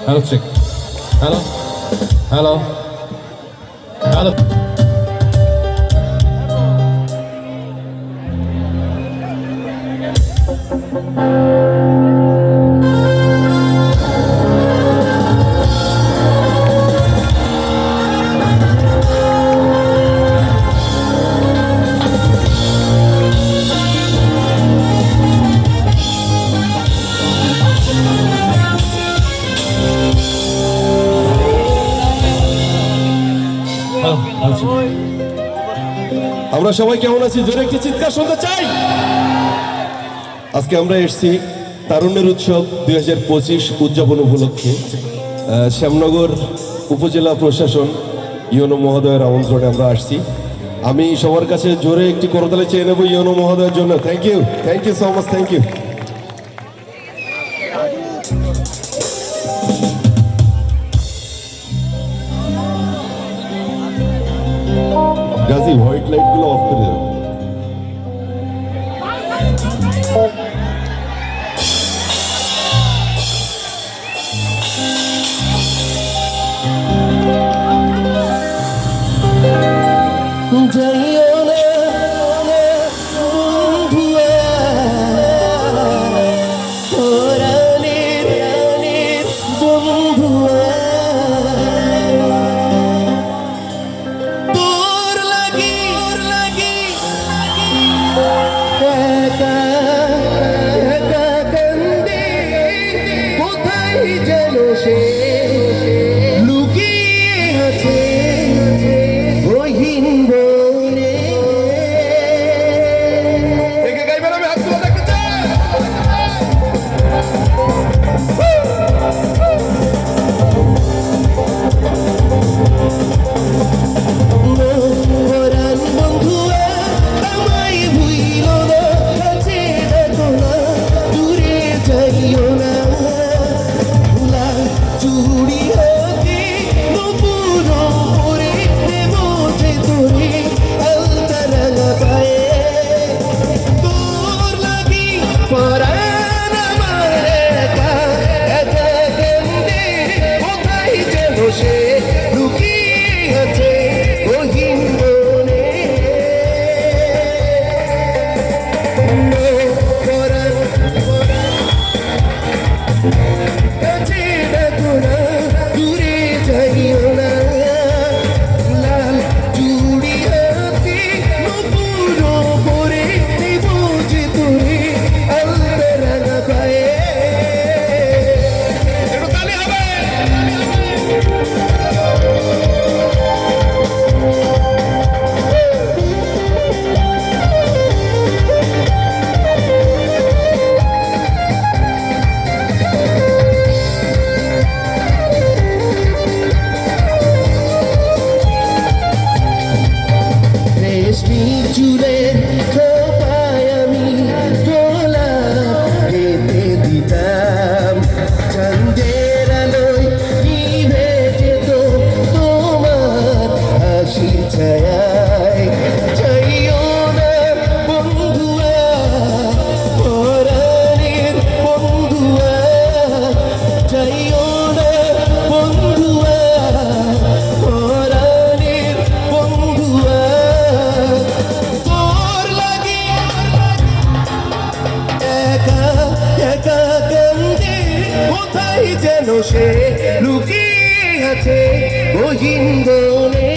Hello, check. Hello. Hello. Hello. আমরা সবাই কেমন আছি? জোরে একটি চিৎকার শুনতে চাই। আজকে আমরা এসেছি তারুণ্যের উৎসব 2025 উদযাপন উপলক্ষে শ্যামনগর উপজেলা প্রশাসন ইউনো মহোদয়ের আমন্ত্রণে আমরা আসছি। আমি সবার কাছে জোরে একটি করতালি চেয়ে নেব ইউনো মহোদয়ের জন্য। Thank you so much, thank you. Gazi white light গুলো অফ করে দেবে। যাইও না বন্ধুয়া, প্রাণের বন্ধুয়া, তোর লাগি একা একা কান্দে, কোথায় যেন সে লুকিয়ে আছে গহীন বনে। পরাণ বন্ধুয়া আমায় ভুইল না, কাছে দেখো না, দূরে যাইও না। লাল চুড়ি হাতে নুপুর পরে দেব যে তোরে আলতা রাঙা পায়ে। তোর লাগি পরাণ আমার একা একা কান্দে, কোথায় যেন সে লুকিয়ে আছে গহীন বনে। পরাণ কাছে দেখো না, দূরে যাইও না। লাল চুড়ি হাতে নুপুর পরে দেব যে তোরে আলতা রাঙা পায়ে। রেশমি চুলের খোপায় আমি তোলা পেতে দিতাম, চাঁদের আলোয় নিভে যেত তোমার হাসির ছায়ায়। যাইও না বন্ধুয়া, পরাণের বন্ধুয়া, যাইও না বন্ধুয়া, পরাণের বন্ধুয়া। তোর লাগি একা একা কান্দে, কোথায় যেন সে লুকিয়ে আছে গহীন বনে।